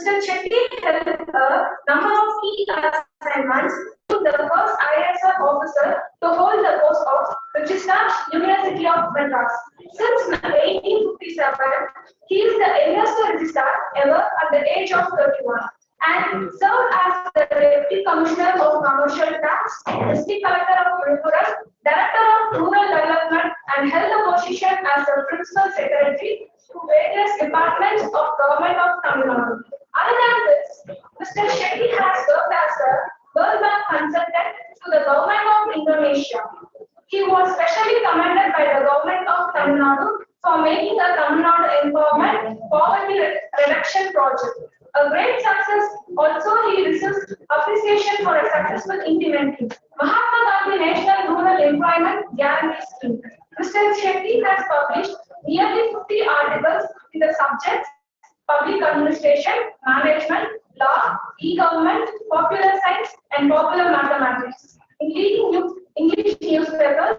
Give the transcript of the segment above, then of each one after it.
Mr. Chetty held a number of key assignments to the first ISR officer to hold the post of Registrar, University of Madras. Since 1857, he is the youngest registrar ever at the age of 31 and served as the Deputy Commissioner of Commercial Tax, District Collector of Tripura, Director of Rural Development, and held the position as the Principal Secretary to various departments of Government of Tamil Nadu. Other than this, Mr. Shetty has served as a World Bank consultant to the Government of Indonesia. He was specially commended by the Government of Tamil Nadu for making the Tamil Nadu Empowerment Poverty Reduction Project a great success. Also, he received appreciation for a successful implementing Mahatma Gandhi National Rural Employment Guarantee Scheme. Mr. Shetty has published nearly 50 articles in the subjects public administration, management, law, e-government, popular science, and popular mathematics in leading English newspapers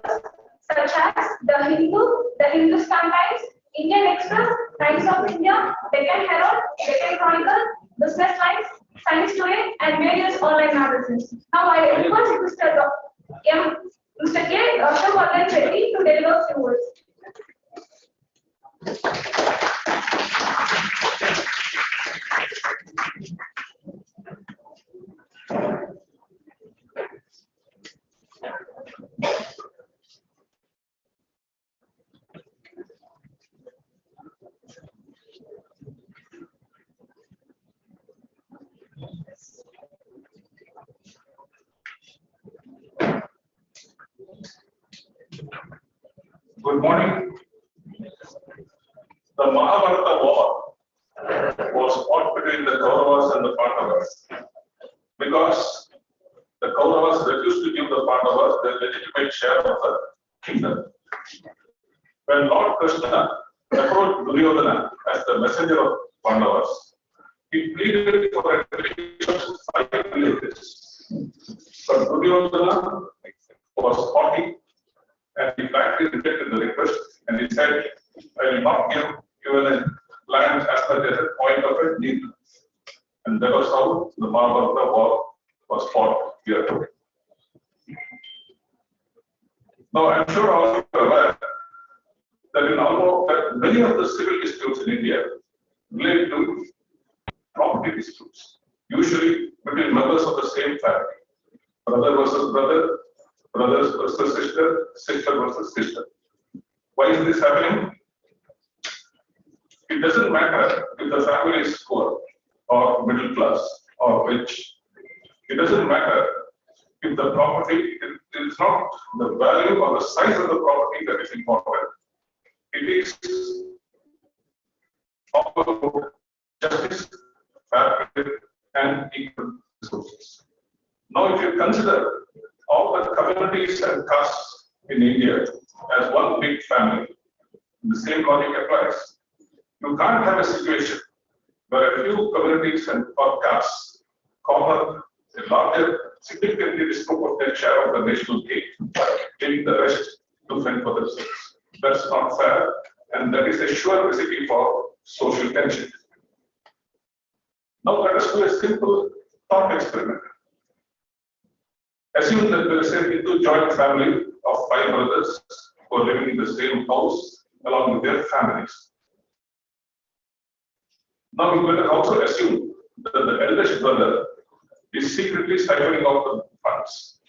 such as The Hindu, The Hindustan Times, Indian Express, Times of India, Deccan Herald, Deccan Chronicle, Business Lines, Science Today, and various online magazines. Now I request Mr. K. Ashwardhan Chetty to deliver a few words. Good morning. The Mahabharata war was fought between the Kauravas and the Pandavas because the Kauravas refused to give the Pandavas their legitimate share of the kingdom. When Lord Krishna approached Duryodhana as the messenger of Pandavas, he pleaded for a division of 5 villages. But Duryodhana was haughty and he flatly rejected the request and he said, I will not give even a land as much as a point of a needle. And that was how the Mahabharata war was fought here. Now I'm sure all of you are aware that many of the civil disputes in India relate to property disputes, usually between members of the same family. Brother versus brother, brothers versus sister, sister versus sister. Why is this happening? It doesn't matter if the family is poor or middle class or rich. It doesn't matter if the property is not the value or the size of the property that is important. It is all about justice, fairness, and equal resources. Now, if you consider all the communities and castes in India as one big family, the same logic applies. You can't have a situation where a few communities and or castes corner a larger, significantly disproportionate share of the national gain, leaving the rest to fend for themselves. That's not fair, and that is a sure recipe for social tension. Now let us do a simple thought experiment. Assume that there is a Hindu joint family of 5 brothers who are living in the same house along with their families. Now we better also assume that the eldest brother is secretly siphoning out the funds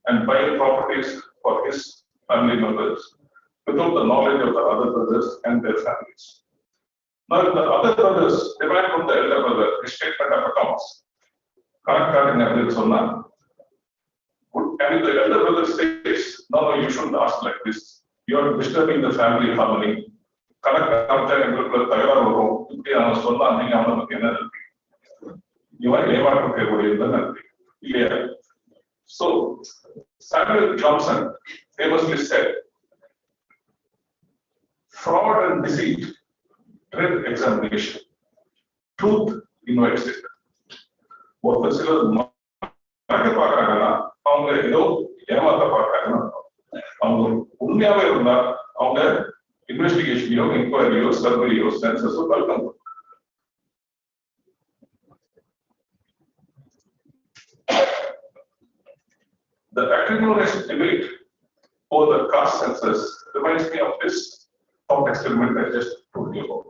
and buying properties for his family members without the knowledge of the other brothers and their families. Now if the other brothers demand from the elder brother his statement of accounts, and if the elder brother says, no, you shouldn't ask like this, you are disturbing the family harmony. So, Samuel Johnson famously said, fraud and deceit dread examination. Truth invites it. What the அவங்க ஏதோ ஏமாத்த பார்க்கறாங்க. அவங்க உண்மையாவே இருந்தா அவங்க இன்வெஸ்டிகேஷனையோ, இன்கொயரியோ, சர்வேயோ, சென்சஸோ welcome. The acrimonious debate over the caste census reminds me of this thought experiment I just told you about.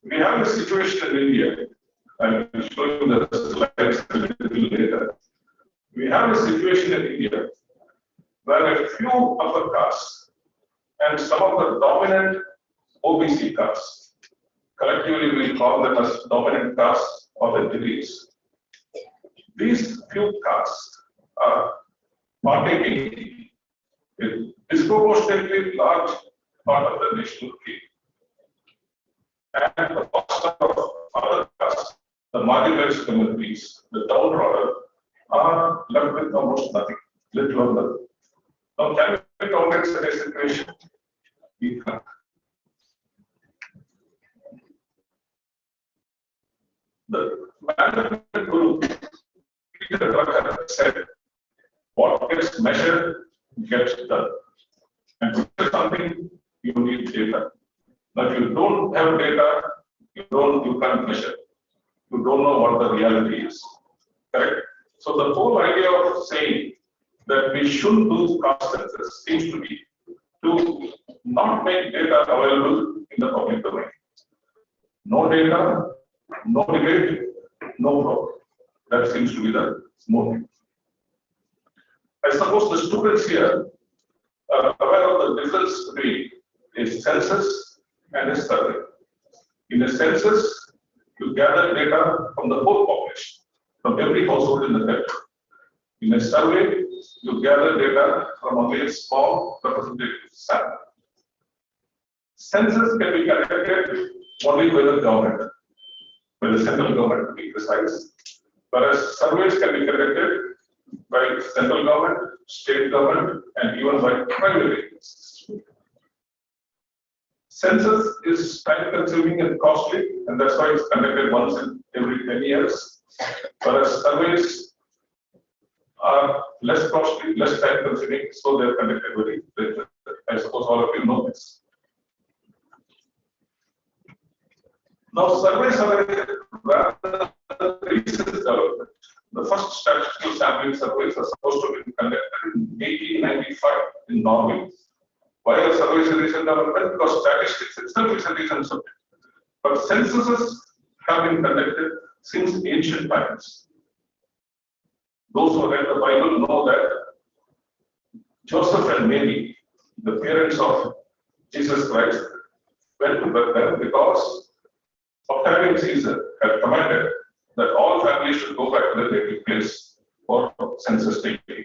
We have a situation in India, I will show you the slides a little later. We have a situation in India where a few upper castes and some of the dominant OBC castes, collectively we call them as dominant castes or entities. These few castes are partaking in disproportionately large part of the national cake. And the cost of other castes, the marginalized communities, the downtrodden, are left with almost nothing, little or nothing. Now, can we tolerate such a situation? We can't. The management group said, what gets measured gets done. And to measure something, you need data. Now, if you don't have data, you can't measure. You don't know what the reality is. Correct? So the whole idea of saying that we shouldn't do caste census seems to be to not make data available in the public domain. No data, no debate, no problem. That seems to be the motive. I suppose the students here are aware of the difference between a census and a survey. In a census, you gather data from the whole population, from every household in the country. In a survey, you gather data from only a small representative sample. Census can be conducted only by the government, by the central government to be precise, whereas surveys can be conducted by central government, state government, and even by private agencies. Census is time consuming and costly, and that's why it's conducted once in every 10 years, whereas surveys are less costly, less time consuming, so they're conducted very regularly. I suppose all of you know this. Now, surveys are a rather recent development. The first statistical sampling surveys are supposed to be conducted in 1895 in Norway. Why are surveys a recent development? Because statistics itself is a recent subject. But censuses have been conducted since ancient times. Those who read the Bible know that Joseph and Mary, the parents of Jesus Christ, went to Bethlehem because Octavian Caesar had commanded that all families should go back to their native place for census taking.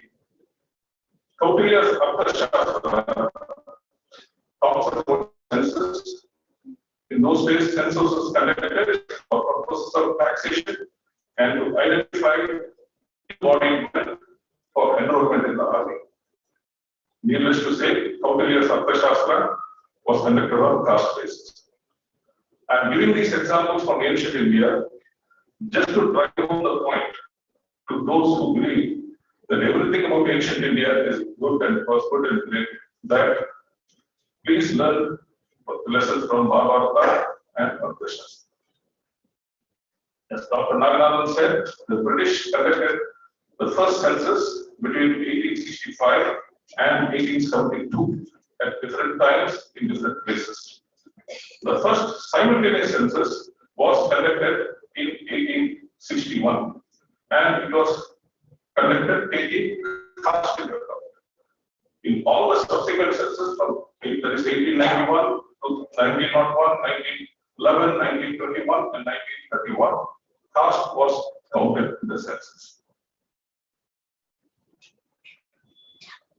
Kautilya's Arthashastra talks about census. In those days, census was conducted for purposes of taxation and to identify embodied men for enrollment in the army. Needless to say, Kautilya's Arthashastra was conducted on caste basis. I'm giving these examples from ancient India just to drive home the point to those who believe that everything about ancient India is good and was good and great, that please learn lessons from Mahabharata and Arthashastra. As Dr. Naganathan said, the British conducted the first census between 1865 and 1872 at different times in different places. The first simultaneous census was conducted in 1861, and it was conducted taking caste into account. In all the subsequent censuses from 1891 to 1901, 1911, 1921, and 1931, caste was counted in the census.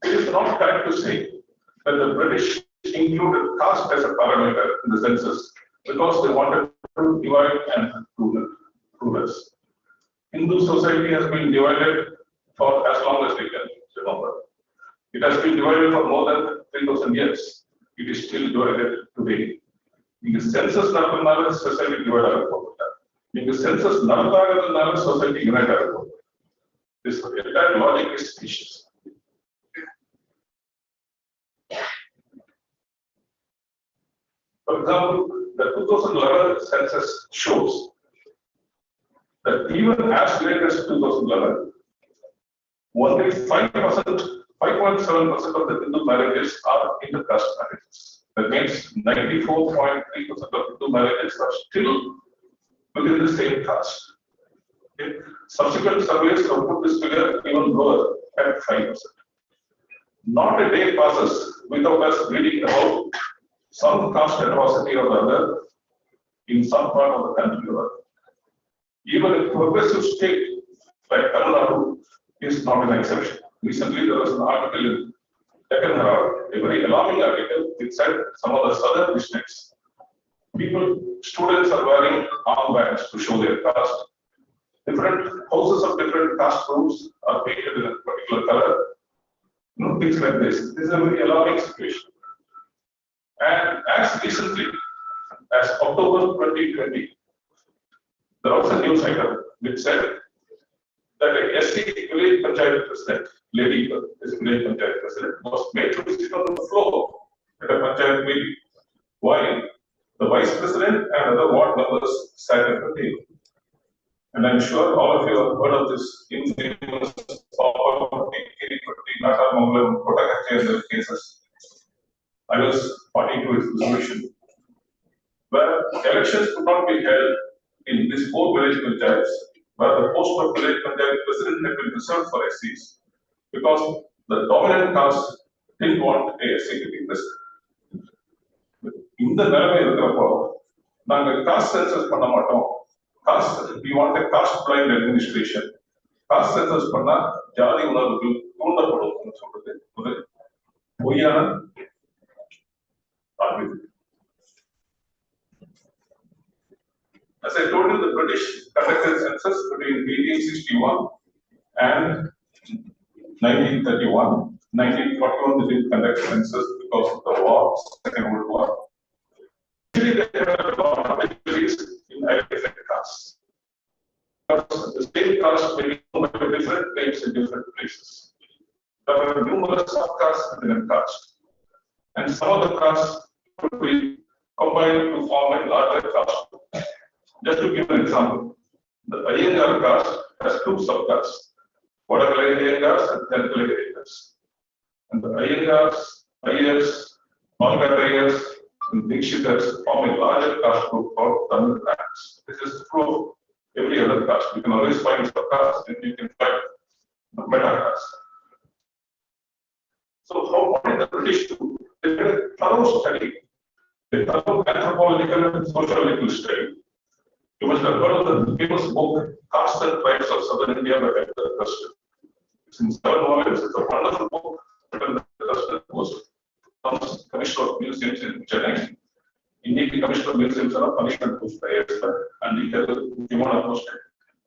It is not correct to say that the British included caste as a parameter in the census because they wanted to divide and rule us. Hindu society has been divided for as long as we can remember. It has been divided for more than 3,000 years. It is still divided today. In the census, not society divided. In the census, not society united. This entire logic is specious. For example, the 2011 census shows that even as late as 2011, only 5%, 5.7% of the Hindu marriages are intercaste marriages. That means 94.3% of Hindu marriages are still within the same caste. Okay. Subsequent surveys have put this figure even lower at 5%. Not a day passes without us reading about some caste atrocity or other in some part of the country or other. Even a progressive state like Tamil Nadu is not an exception. Recently, there was an article in Deccan Herald, a very alarming article. It said some of the southern districts, students are wearing armbands to show their caste. Different houses of different caste groups are painted in a particular color. Things like this. This is a very alarming situation. And as recently as October 2020, there was a news item which said that a SC village panchayat president, lady is village panchayat president, was made to sit on the floor at a panchayat meeting while the vice president and other ward members sat at the table. And I'm sure all of you have heard of this infamous cases. I was party to its resolution, where elections could not be held in these 4 village panchayats, where the post of village panchayat president had been reserved for SCs, because the dominant caste didn't want a SC to be president. இந்த நிலைமை இருக்கிறப்போ நாங்க cost census பண்ண மாட்டோம், we want a caste blind administration. Caste census பண்ணா ஜாதி உணர்வுகள் தூண்டப்படும் சொல்றது ஒரு பொய்யான argument. As I told you, the British conducted census between 1861 and 1931. 1941 they didn't conduct census because of the war, Second World War. Actually, they had a lot of activities in different castes. Because the same caste may be known by different names in different places. There are numerous subcastes within a caste, and some of the castes could be combined to form a larger caste. Just to give an example, the Iyengar caste has 2 subcastes, Vadakalai Iyengars and Tenakalai Iyengars. And the Iyengars, Iyers, Malkar and Dikshitars form a larger caste group called Tamil Brahmins. This is true of every other caste. You can always find subcaste and you can find meta caste. So how did the British do? They did a thorough study, a thorough anthropological and sociological study. You must have heard of the famous book, Castes and Tribes of Southern India by Dr. Thurston. It's in 7 volumes. It's a wonderful book written by Thurston, who was Commissioner of Museums in Chennai. Indian Commissioner of Museums are punishment post and he had Jimona posted.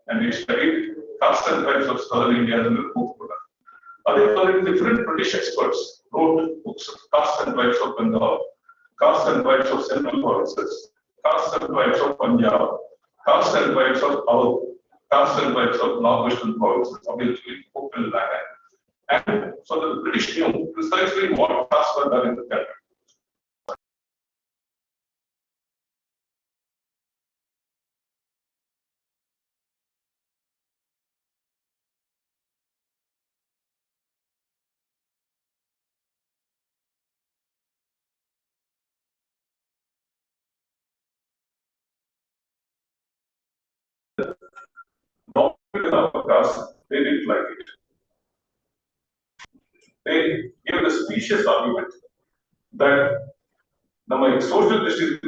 And he studied Castes and Tribes of Southern India in the book. Other different British experts wrote books of Castes and Tribes of Bengal, Castes and Tribes of Central Provinces, Castes and Tribes of Punjab, Castes and Tribes of Awadh, Castes and Tribes of Northwestern Provinces, obviously, Open Land. And so the British knew precisely what castes were done in the country. They didn't like it. They gave the specious argument that the social justice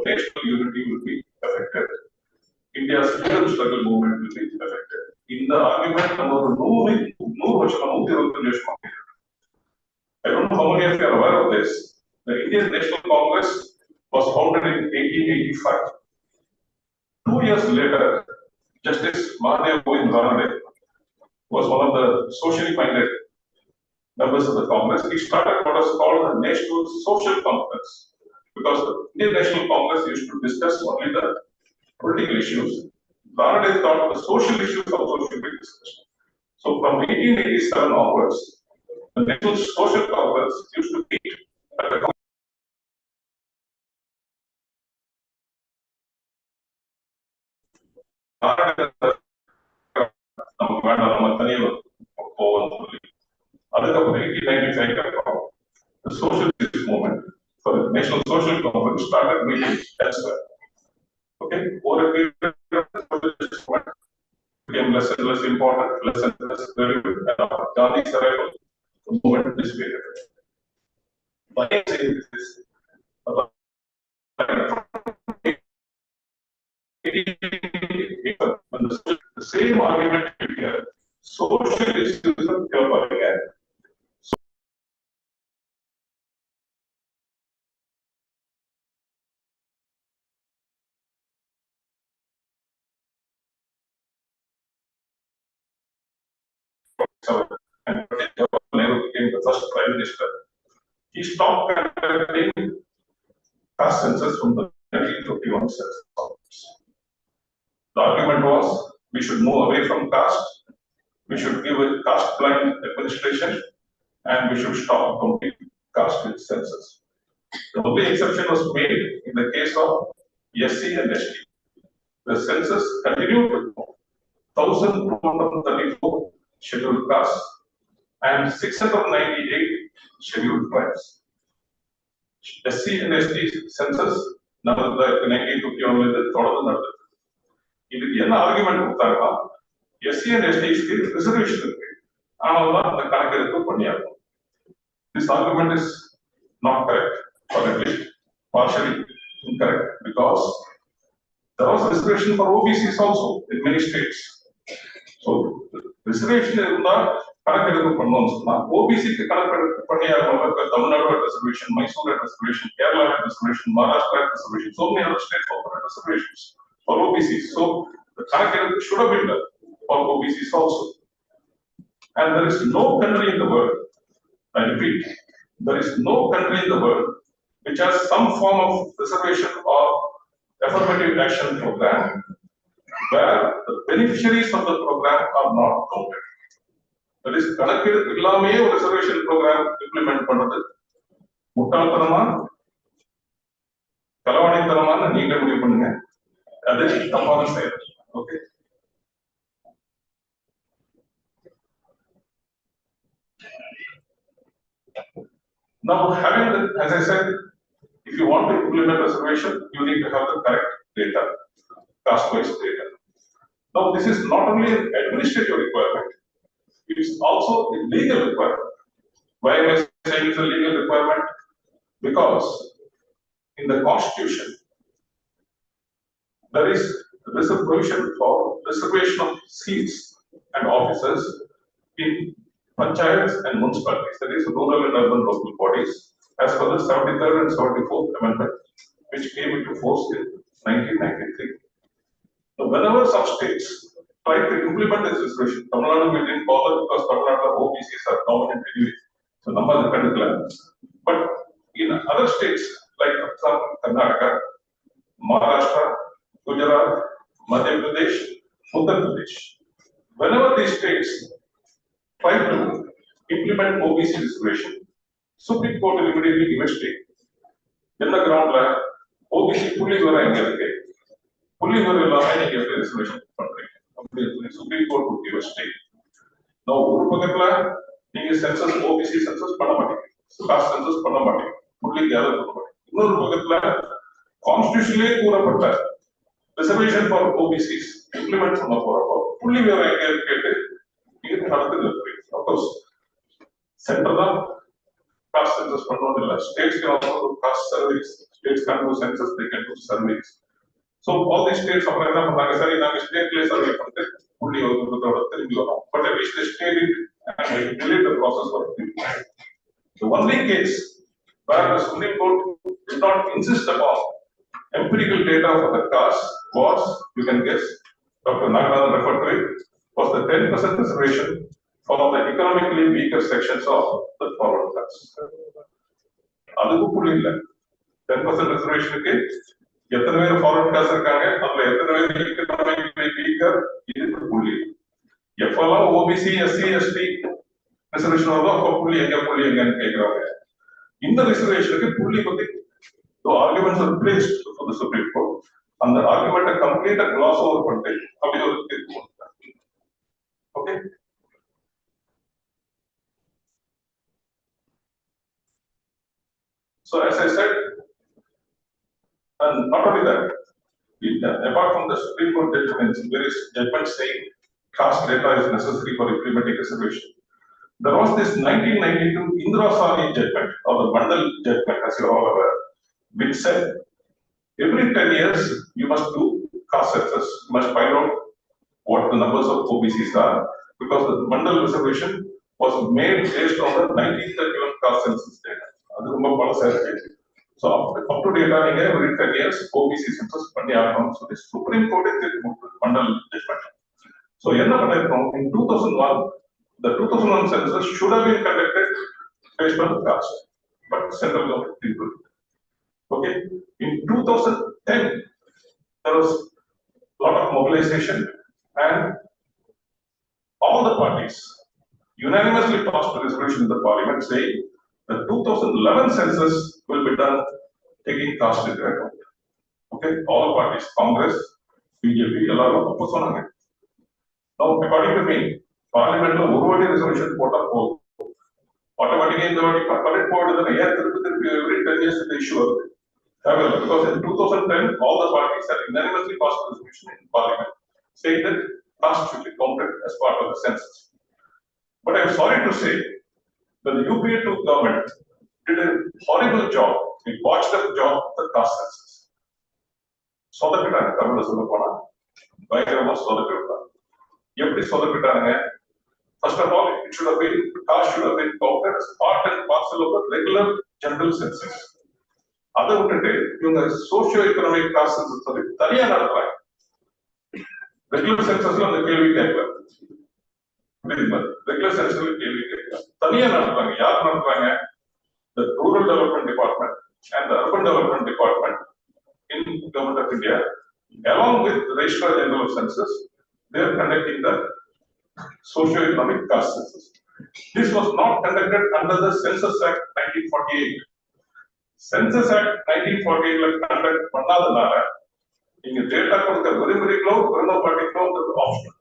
national unity will be affected. India's freedom struggle movement will be affected. In the argument, I don't know how many of you are aware of this. The Indian National Congress was founded in 1885. 2 years later, Justice Mahadev Govind was one of the socially minded members of the Congress. He started what was called the National Social Conference, because the Indian National Congress used to discuss only the political issues. Mahadev thought the social issues also should be discussed. So from 1887 onwards, the National Social Conference used to meet at the போவது. அதுக்கப்புறம் 1895 the socialist movement for the national social conference started meeting elsewhere. Okay, over a period of socialist movement became less and less important, less and less relevant, and after Gandhi's arrival, the movement dissipated. Why I say this? The same argument here, socialism again. And Nehru became the first prime minister. He stopped conducting caste census from the 1951 census. The argument was we should move away from caste, we should give a caste blind administration, and we should stop counting caste with census. The only exception was made in the case of SC and ST. The census continued to grow. 1,234 scheduled castes and 698 scheduled tribes. SC and ST census நடந்த 1951 தொடர்ந்து நடந்தது. இதுக்கு என்ன argument கொடுத்தாங்கன்னா SC and STக்கு reservation இருக்கு, ஆனால் அந்த கணக்கெடுப்பு பண்ணியாகும். This argument is not correct, or at least partially incorrect, because there was reservation for OBCs also in many states. So reservation இருந்தா கணக்கெடுப்பு பண்ணணும்னு சொன்னா ஓபிசிக்கு கணக்கெடுப்பு பண்ணியாகும். Tamil Nadu reservation, Mysore reservation, Kerala reservation, Maharashtra reservation, so many other states offer reservations for OBCs. So the kanakeduppu should have been done for OBCs also. And there is no country in the world, I repeat, there is no country in the world which has some form of reservation or affirmative action program where the beneficiaries of the program are not counted. That is, கணக்கெடுப்பு இல்லாமே ஒரு reservation program implement பண்றது முட்டாள்தனமா களவாணித்தனமான நீங்களே முடிவு பண்ணுங்க. அது தப்பான செயல். Okay. Now, having the, as I said, if you want to implement reservation, you need to have the correct data, caste-wise data. Now, this is not only an administrative requirement, it is also a legal requirement. Why am I saying it's a legal requirement? Because in the Constitution, there is a provision for reservation of seats and officers in panchayats and municipalities, that is rural and urban local bodies, as per the 73rd and 74th Amendment, which came into force in 1993. So whenever some states try to implement this reservation, Tamil Nadu we didn't bother because Tamil Nadu OBCs are dominant anyway, so number is particular. But in other states like Assam, Karnataka, Maharashtra, Gujarat, Madhya Pradesh, Uttar Pradesh, whenever these states try to implement OBC reservation, Supreme Court will immediately investigate. In the ground, OBC fully were engaged. Fully were allowed reservation. Supreme Court would give a stay. Now, Urupakatla, the census, OBC census, Panamati, caste census, Panamati, fully gathered. Urupakatla, constitutionally, Urupakatla, reservation for OBCs, implement from the fully were engaged. Of course, central caste census, states can also do caste surveys. States can do census, they can do surveys. So all these states are state place survey, fully but at least they stayed it and delete the process for people. The only case where the Supreme Court did not insist upon empirical data for the caste was, you can guess, Dr. Nagaraj referred to it, was the 10% reservation for the economically weaker sections of the forward class. அதுக்கு புள்ளி இல்ல 10% reservation எத்தனை பேர் forward class இருக்காங்க, அதுல எத்தனை பேர் economically weaker இதுக்கு புள்ளி. எப்பெல்லாம் OBC SC ST ரிசர்வேஷன் வருதோ அப்ப புள்ளி எங்கன்னு கேட்கிறாங்க. இந்த ரிசர்வேஷனுக்கு புள்ளி பத்தி arguments are placed for the Supreme Court. அந்த argument கம்ப்ளீட்டா gloss over பண்ணிட்டு அப்படி ஒரு தீர்ப்பு. Okay. not only that, apart from the Supreme Court judgments, various judgments saying caste data is necessary for implementing reservation. There was this 1992 Indira Sawhney judgment, or the Mandal judgment, as you are all aware, which said every 10 years you must do caste census, you must find out what the numbers of OBCs are, because the Mandal reservation was made based on the 1931 caste census data. So up to data, every 10 years OBC census பண்ணி ஆகணும். So the Supreme Court is Mandal judgment. So in 2001, the 2001 census should have been conducted based on caste, but central government didn't do it. Okay, in 2010, there was a lot of mobilization and all the parties unanimously passed a resolution in the parliament saying the 2011 census will be done taking caste into account. Okay, all parties, Congress, BJP, எல்லாரும் அப்போ சொன்னாங்க. Now, according to me, parliament la ஒரு வாட்டி resolution போட்டா போதும். Automatically இந்த வாட்டி budget போடுறது ஏன் திருப்பி every 10 years the issue வருது. Because in 2010, all the parties had unanimously passed a resolution in parliament saying that caste should be counted as part of the census. But I'm sorry to say that the UPA2 government did a horrible job, a botched up job of the caste census. சொதப்பிட்டாங்க தமிழ்ல சொல்ல போனா பயங்கரமா சொதப்பிட்டாங்க. எப்படி சொதப்பிட்டாங்க? First of all, it should have been, caste should have been counted as part and parcel of the regular general census. அதை விட்டுட்டு இவங்க socio economic cost census சொல்லி தனியா நடத்துறாங்க. ரெகுலர் சென்சஸ்ல அந்த கேள்வி கேட்கல, ரெகுலர் சென்சஸ்ல கேள்வி கேட்கல, தனியா நடத்துறாங்க. யார் நடத்துறாங்க? The Rural Development Department and the Urban Development Department in Government of India, along with the Registrar General of Census, they are conducting the socio-economic caste census. This was not conducted under the Census Act 1948. Census Act 1948 conduct பண்ணாதனால நீங்க data கொடுக்க விரும்புறீங்களோ விரும்ப மாட்டீங்களோ option.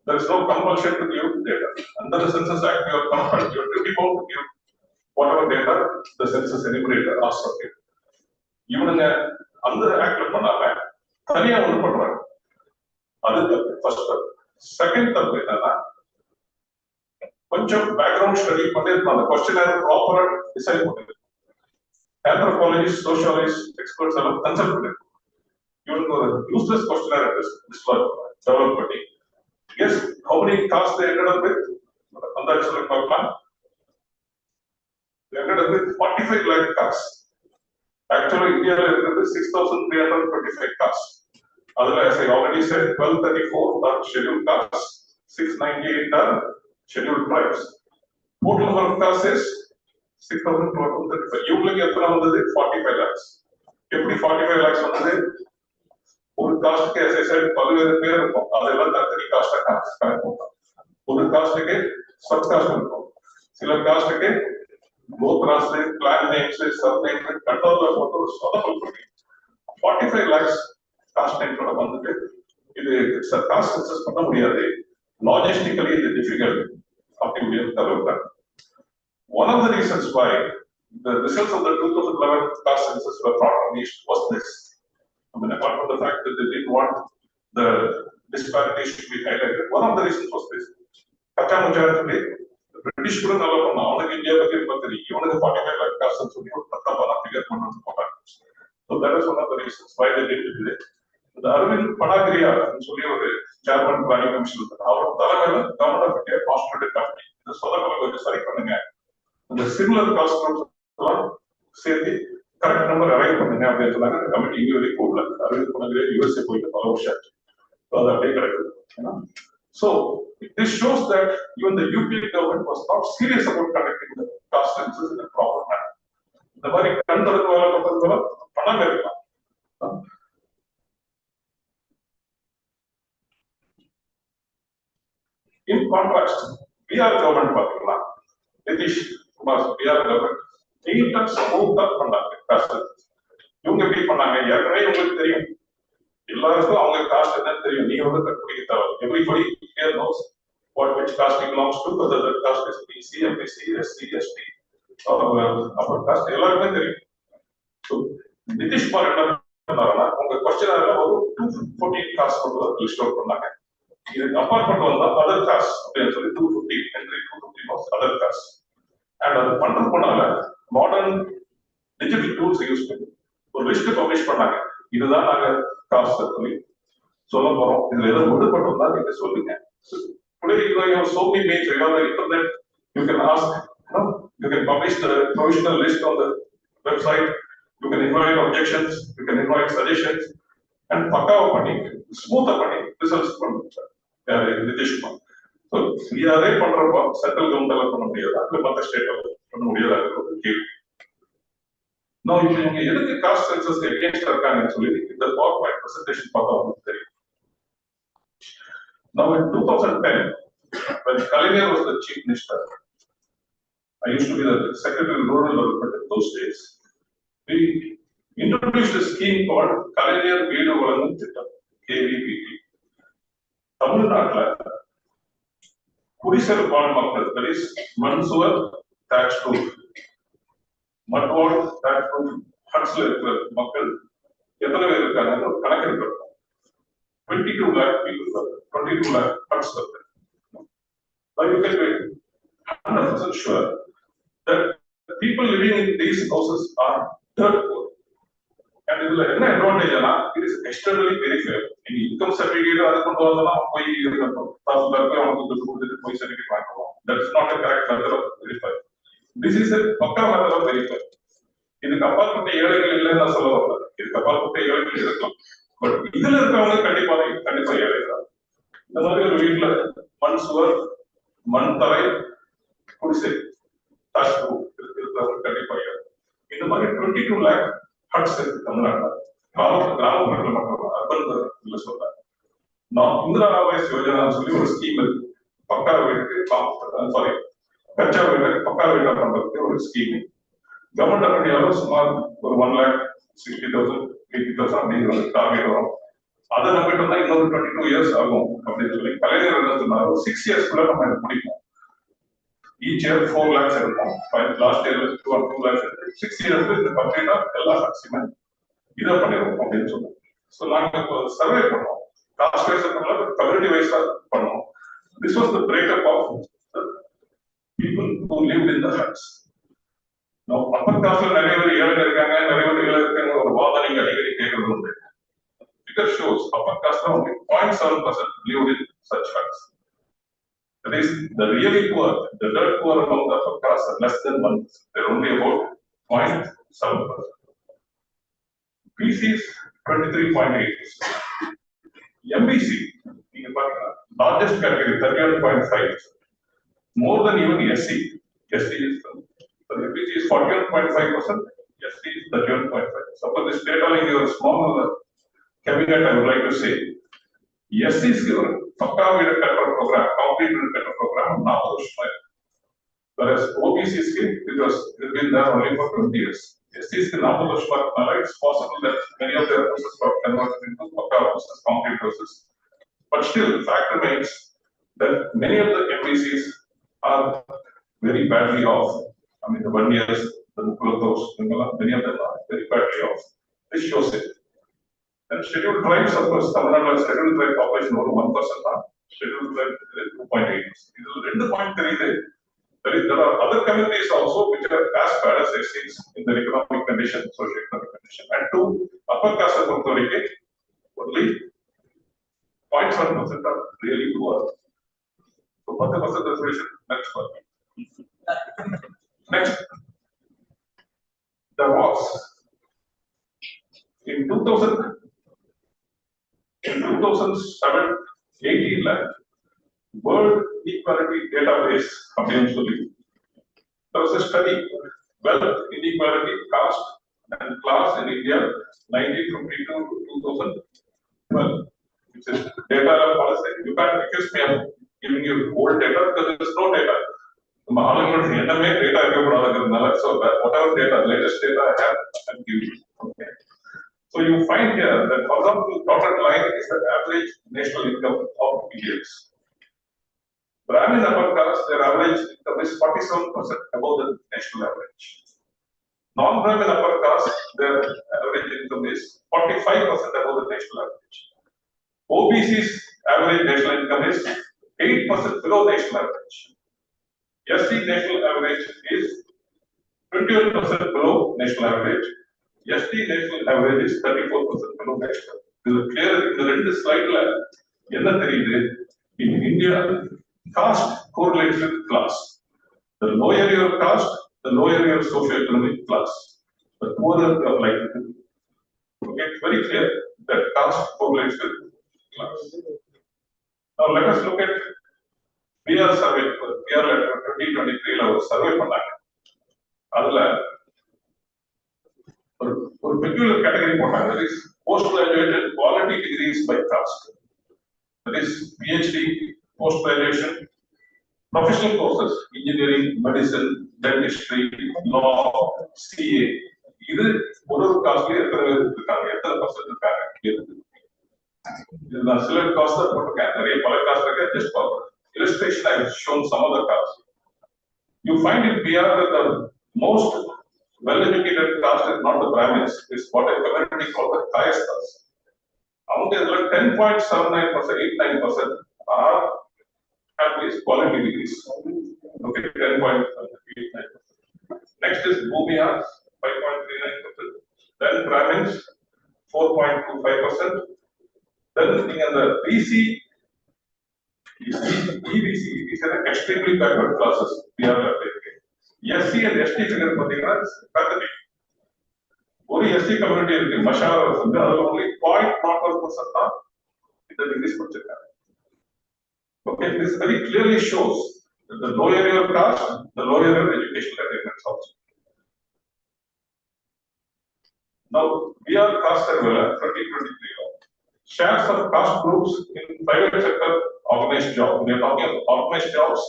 There is no compulsion to give data. Under the Census Act, you are compelled, you are bound to give whatever data the census enumerator asks of you. இவனுங்க அந்த ஆக்ட்ல பண்ணாம தனியா ஒன்று பண்றாங்க. அது தப்பு. ஃபர்ஸ்ட் தப்பு. செகண்ட் தப்பு என்னன்னா, கொஞ்சம் பேக்ரவுண்ட் ஸ்டடி பண்ணிருக்கோம். அந்த கொஸ்டின் ப்ராப்பரா டிசைன் பண்ணிருக்கோம். Anthropologists, sociologists, experts are consulted. Even though the useless questionnaire developed பண்ணி, yes, how many castes they ended up with? On that select plan, they ended up with 45 lakh castes. Actually, India is 6,325 castes. Otherwise, I already said 1234 are scheduled castes, 698 are scheduled tribes. Total number of castes is 6,235. இவங்களுக்கு எத்தனை வந்தது? 45 lakhs. எப்படி 45 lakhs வந்தது? ஒரு காஸ்ட்க்கு as I said பல்வேறு பேர் இருக்கும். அதெல்லாம் தனி காஸ்டா கணக்கு போட்டாங்க. ஒரு காஸ்ட்க்கு சப் காஸ்ட் இருக்கும். சில காஸ்ட்க்கு கோத்ராஸ், பிளான் நேம்ஸ், சப் நேம்ஸ் கண்ட்ரோல்ல போட்டு ஒரு சொதப்பல் பண்ணி 45 lakhs காஸ்ட் நேம்ஸோட வந்துட்டு இது காஸ்ட் சென்சஸ் பண்ண முடியாது. லாஜிஸ்டிக்கலி இது டிஃபிகல்ட் அப்படி முடியாது தவிர்த்தாங்க. One of the reasons why the results of the 2011 caste census were not released was this. I mean, apart from the fact that they didn't want the disparities to be highlighted, one of the reasons was this. Kachamucharli, the British couldn't allow from now on India, but even the 45 lakh caste census, figure. So that is one of the reasons why they did it. The Arvind Panagriya, chairman planning commission, our government of India constituted company. The Soda the similar cost groups say the correct number arrive from the committee very cool. USA follow shut. So this shows that even the UP government was not serious about conducting the caste census in a proper manner. The very in contrast, we are government particular. We are government. நீட்டா ஸ்மூத்தா பண்ணாங்க cost. இவங்க எப்படி பண்ணாங்க? ஏற்கனவே உங்களுக்கு தெரியும், எல்லாருக்கும் அவங்க காஸ்ட் என்னன்னு தெரியும். நீங்க வந்து கண்டுபிடிக்க தேவை. Everybody here knows what which caste belongs to, whether that caste is BC, MBC, SC, ST, or upper caste. எல்லாருக்குமே தெரியும். So நிதிஷ்குமார் என்ன பண்ணாருன்னா, 28 caste லிஸ்ட் அவுட் பண்ணாங்க. இதுக்கு அப்பார்ட்மெண்ட் வந்தா அதர் காஸ்ட் அப்படின்னு சொல்லி 250 entry 250 was other caste. And அது பண்றதுனால மாடர்ன் டிஜிட்டல் டூல்ஸ் யூஸ் பண்ணி ஒரு லிஸ்ட் பப்ளிஷ் பண்ணாங்க. இதுதான் நாங்க காஸ்ட் சொல்லி சொல்ல போறோம். இதுல ஏதோ விடுபட்டிருந்தா நீங்க சொல்லுங்க. Today you have so many means, you have the internet, you can ask, you can publish the provisional list on the website, you can invite objections, you can invite suggestions, and பக்காவா பண்ணி ஸ்மூத்தா பண்ணி results பண்ணுங்க. Nitish Kumar so CRA பண்றப்போ central government பண்ண முடியாது, இல்லை மற்ற ஸ்டேட் பண்ண முடியாது ஒரு கேள்வி. நான் இப்போ இவங்க எதுக்கு காஸ்ட் சென்சஸ் எகேன்ஸ்டா இருக்காங்கன்னு சொல்லி இந்த பவர் பாயிண்ட் பிரசன்டேஷன் பார்த்தா உங்களுக்கு தெரியும். Now in 2010, when Kalinger was the chief minister, I used to be the secretary of rural development in those days. We introduced a scheme called Kalinger Veedu Valangum Thittam, KVVT. Tamil Nadu, Kudisar வாழ் மக்கள், that is Mansuwar thatched roof, Matwad thatched roof, hutsல இருக்கிற மக்கள் எத்தனை பேர் இருக்காங்க ஒரு கணக்கு எடுக்கிறோம். 22 lakh people, 22 lakh huts are there. Now you can be 100% sure that people living in these houses are dirt poor. And இதுல என்ன advantage ஆனா it is externally verified. நீங்க income certificate அது கொண்டு வந்தா போய் தாசில்தார் போய் அவங்களுக்கு துட்டு கொடுத்துட்டு போய் certificate வாங்குவோம். That is not a correct method of verify. This is a பக்கா method of verify. இதுக்கு அப்பாற்பட்ட ஏழைகள் இல்லைன்னு நான் சொல்ல வரல. இதுக்கு அப்பாற்பட்ட ஏழைகள் இருக்கலாம். பட் இதுல இருக்கவங்க கண்டிப்பா ஏழைகள். இந்த மாதிரி ஒரு வீட்டுல மண் சுவர், மண் தரை, குடிசை, இருக்கிறவங்க கண்டிப்பா ஏழை. இந்த மாதிரி 22 lakh huts இருக்கு தமிழ்நாட்டில். கிராமப்புறத்தில் மட்டும் அர்பன் சொல்றாங்க. நான் இந்திரா ஆவாஸ் யோஜனான்னு சொல்லி ஒரு ஸ்கீம் இருக்கு. பக்கா வீட்டுக்கு சாரி கச்சா வீட்டுக்கு பக்கா வீட்டா பண்றதுக்கு ஒரு ஸ்கீம். கவர்மெண்ட் ஆஃப் இந்தியாவில் சுமார் ஒரு 1,60,000 80,000 அப்படிங்கிற ஒரு டார்கெட் வரும். அதை நம்பிட்டு தான் இன்னொரு 22 years ஆகும் அப்படின்னு சொல்லி கலைஞர் என்ன சொன்னார், 6 years நம்ம முடிப்போம். Each year 4 lakhs இருக்கும். லாஸ்ட் இயர் 2 lakhs இருக்கு. 6 years இந்த கம்ப்ளீட்டா எல்லா மேக்ஸிமம் இதை பண்ணிடுவோம் அப்படின்னு சொன்னோம். ஸோ நாங்கள் இப்போ சர்வே பண்ணோம். காஸ்ட் வைஸ் பண்ணல, கம்யூனிட்டி வைஸா பண்ணோம். This was the breakup of the people who lived in the huts. Appar காஸ்ட்ல நிறைய பேர் ஏழை இருக்காங்க, நிறைய பேர் ஏழை இருக்காங்க ஒரு வாதம் நீங்க அடிக்கடி கேட்கறது உண்டு. Figure shows upper caste only 0.7% lived in such huts. That is, the really poor, the dirt poor among the upper caste are less than 1%. They're only about 0.7%. BC is 23.8%. MBC, largest category 31.5%. More than even SC. SC is MBC is 41.5%. SC is 31.5%. So for this data, like your small caveat, I would like to say, SC is given Pakka with a better program, complete with a better program, now whereas OBC is because it's been there only for 20 years. SC is now it's possible that many of their houses got converted into Pakka houses, concrete houses. But still, the fact remains that many of the MBCs are very badly off. I mean, the 1 years, the Mukulatos, many of them are very badly off. This shows it. And scheduled tribes, of course, Tamil Nadu scheduled tribe population over 1%, scheduled tribe 2.8%. This is 2.3. There are other communities also which are as bad as SCs in their economic condition, socio-economic condition. And two, upper caste authority, only 0.7% are really poor. So, what was the definition? Next one. Next, there was in 2007, 18 lakh World Equality Database eventually. There was a study, wealth inequality, caste and class in India, 1952 to 2012. Which is data policy. You can't accuse me of giving you old data because there is no data. So whatever data, latest data I have, I can give you. Okay. So you find here that horizontal dotted line is the average national income of Indians. Brahmin upper caste, their average income is 47% above the national average. Non-Brahmin upper caste, their average income is 45% above the national average. OBC's average national income is 8% below national average. SC national average is 21% below national average. ST national average is 34% below national. This is clear in the ரெண்டு ஸ்லைட்ல என்ன தெரியுது? In India, caste correlates with class. The lower your caste, the lower your socio-economic class. The poorer your likelihood. Okay, it's very clear that caste correlates with class. Now let us look at PR survey. PR letter 2023 la ஒரு survey பண்ணாங்க. அதுல ஒரு peculiar category போட்டாங்க. That is postgraduate quality degrees by caste. That is PhD, post-graduation, professional courses, engineering, medicine, dentistry, law, CA. இது ஒரு காஸ்ட்ல எத்தனை இருக்காங்க, எத்தனை பர்சன்ட் இருக்காங்க? இது நான் சில காஸ்ட் போட்டிருக்கேன், நிறைய பல காஸ்ட் இருக்கு. Just for illustration I have shown some of the caste. You find in PR that the most well-educated caste is not the Brahmins, it's what a community called the Kayasthas. அவங்க இதுல 10.79%, 89% are have these quality degrees. Okay, 10.89%. Next is Bhumiyas, 5.39%. Then Brahmins, 4.25%. Then the BC, EBC, these are extremely backward classes. SC and ST figure pathetic. ஒரு SC community இருக்கு, மஷாரா வந்து அதுல only 0.01% தான் இந்த decrease படிச்சிருக்காங்க. Okay, this very clearly shows that the lower your caste, the lower your educational attainments also. Now, we are caste survey 2023. Shares of caste groups in private sector organized jobs. We are talking about organized jobs.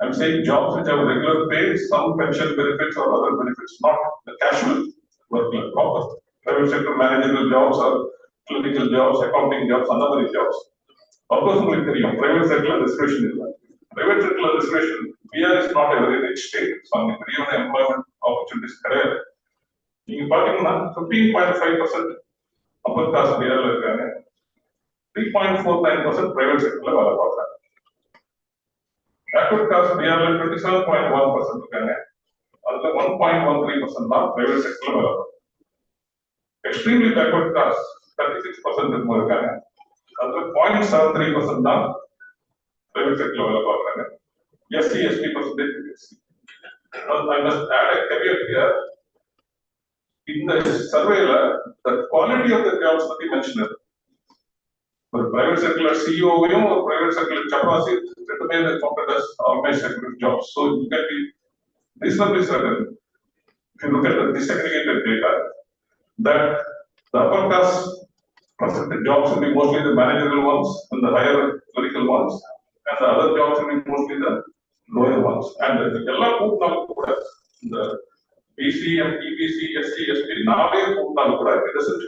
I'm saying jobs which have regular pay, some pension benefits or other benefits, not the casual work like proper private sector managerial jobs or clinical jobs, accounting jobs, other jobs. Of course, private sector reservation is that. Private sector reservation, PR is not a very rich state, so employment opportunities career. You can 15.5% upper caste PR, 3.49% private sector. Backward caste PR 27.1%, 1.13% private sector. Extremely backward caste 36% is more. 0.73% தான் private sector வேலை பார்க்கறாங்க. SC, ST percentage. I must add a caveat here. In the survey, the quality of the jobs that we mentioned. For private sector CEO or private sector chapasi, they counted as organized sector jobs. So you can be reasonably certain, if you look at the disaggregated data, that the upper caste percentage jobs will be mostly the managerial ones and the higher clerical ones, and the other jobs will be mostly the lower ones. And the BC, EBC, SC, ST, it doesn't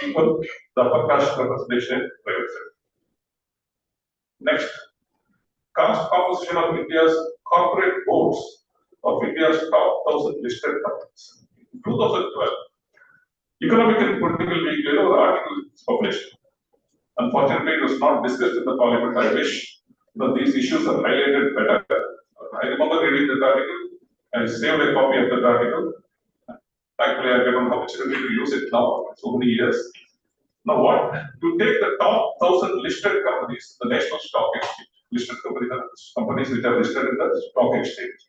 equal the upper caste representation in private sector. Next, caste composition of India's corporate boards of India's top 1,000 listed companies. 2012. Economic and political weekly article is published. Unfortunately, it was not discussed in the parliament. I wish that these issues are highlighted better. I remember reading that article. I saved a copy of that article. Thankfully, I get an opportunity to use it now for so many years. Now, what? You take the top 1,000 listed companies, the National Stock Exchange, listed companies which are listed in the stock exchange,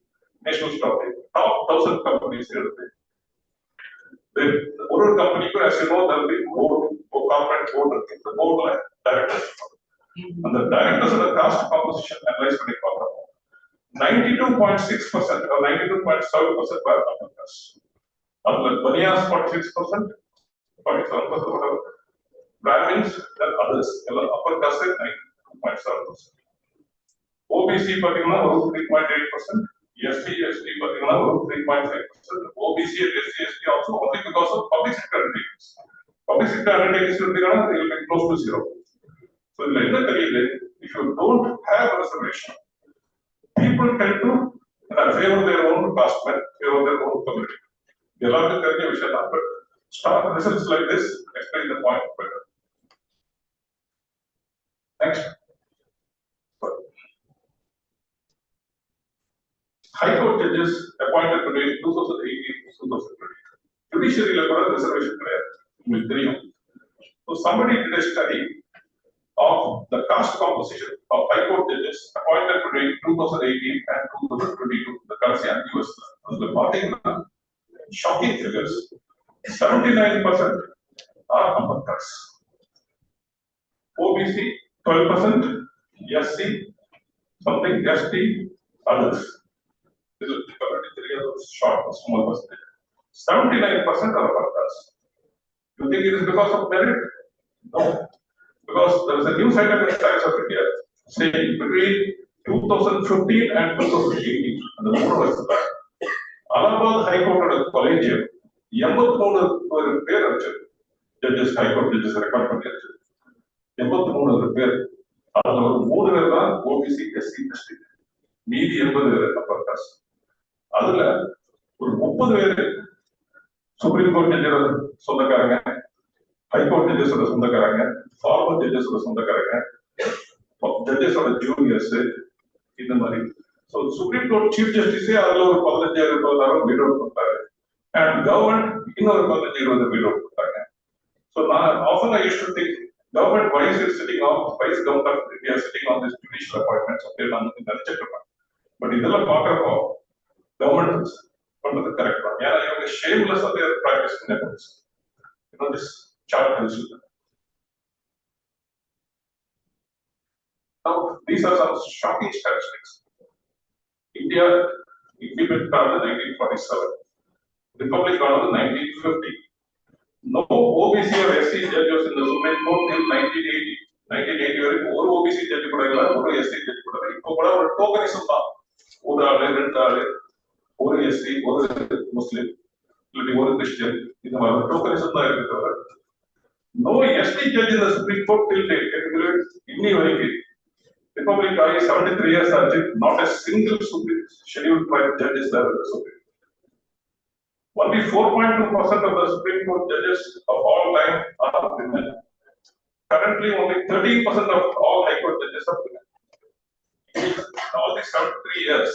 National Stock Exchange, top 1,000 companies here. The oral company, as you know, there will be board, corporate board, the board like directors. And the directors of the caste composition analyzed by 92.6% or 92.7% were upper caste. Banias 46%, 47%, whatever. Brahmins and others, upper caste at 9.7%. OBC particular 3.8%. SC, ST, 3.5%. OBC and SC, ST also only because of public sector undertakings. Public sector undertakings will be close to zero. So, if you don't have a reservation, people tend to favor their own caste men, favor their own community. They love to tell you, but start results like this explain the point better. High Court judges appointed between 2018 to 2020. Judiciary reservation with 3. So somebody did a study of the caste composition of High Court judges appointed between 2018 and 2022. The currency and US. The party shocking figures. 79% are upper caste. OBC 12%, SC something, ST others. This is short, small percentage. 79% are upper caste. You think it is because of merit? No. Because there is a news item in the Times of India saying between 2015 and 2018, and the number was that Allahabad High Court Collegium, 83 பேர் judges, High Court judges record பண்ணியாச்சு. 83 பேர். அதுல ஒரு 3 பேர் தான் OBC, SC, ST. மீதி 80 பேர் upper caste. அதுல ஒரு 30 பேர் சுப்ரீம் கோர்ட் ஜட்ஜோட சொந்தக்காரங்க, ஹை கோர்ட் ஜட்ஜஸோட சொந்தக்காரங்க, ஃபார்மர் ஜட்ஜஸோட சொந்தக்காரங்க, ஜட்ஜஸோட ஜூனியர்ஸ், இந்த மாதிரி. ஸோ சுப்ரீம் கோர்ட் சீஃப் ஜஸ்டிஸே அதுல ஒரு 15,000-20,000 வீட் அவுட் கொடுத்தாரு. அண்ட் கவர்மெண்ட் இன்னொரு 15-20 வீட் அவுட் கொடுத்தாங்க. ஸோ நான் often I use to think government why is it sitting on, why is government of India sitting on this judicial appointments of நான் நினைச்சிட்டு இருக்கேன். பட் இதெல்லாம் பார்க்கறப்போ கவர்மெண்ட் பண்றது கரெக்ட் தான். ஏன்னா இவங்க shameless of their practice methods. This chart tells you that. Now these are some shocking statistics. India independent in 1947, Republic in 1950. No OBC or SC judges in the Supreme Court till 1980. 1980 வரைக்கும் ஒரு OBC judge கூட இல்ல, ஒரு SC judge கூட இல்ல. இப்போ கூட ஒரு டோக்கனிசம் தான். ஒரு ஆளு, 2 ஆளு, ஒரு SC, ஒரு முஸ்லிம், இல்லாட்டி ஒரு கிறிஸ்டியன், இந்த மாதிரி டோக்கனிசம் தான் இருக்கு தவிர no ST judge in the Supreme Court till date. இன்னி வரைக்கும் Republic ஆகி 73 years ஆச்சு, not a single scheduled tribe judge is there in the Supreme. Only 4.2% of the Supreme Court judges of all time are women. Currently, only 13% of all High Court judges are women. All these 73 years,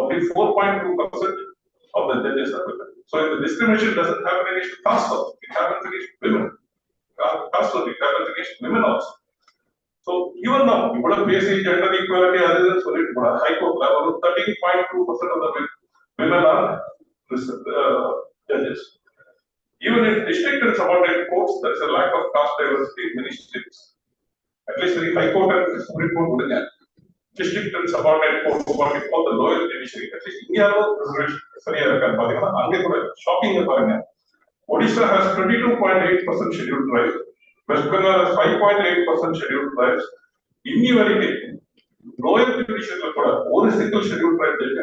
only 4.2% of the judges are women. So, if the discrimination doesn't happen against caste, it happens against women. Caste, it happens against women also. So, even now, you would have basic gender equality other than solid, High Court level, 13.2% of the women are judges. Even in district and subordinate courts, there is a lack of caste diversity in many states. At least in the High Court and the Supreme Court, district and subordinate courts, what we call the lower judiciary. At least India reservation, shocking. Odisha has 22.8% scheduled tribes. West Bengal has 5.8% scheduled tribes. Inni varike lower judiciary one single scheduled tribe judge.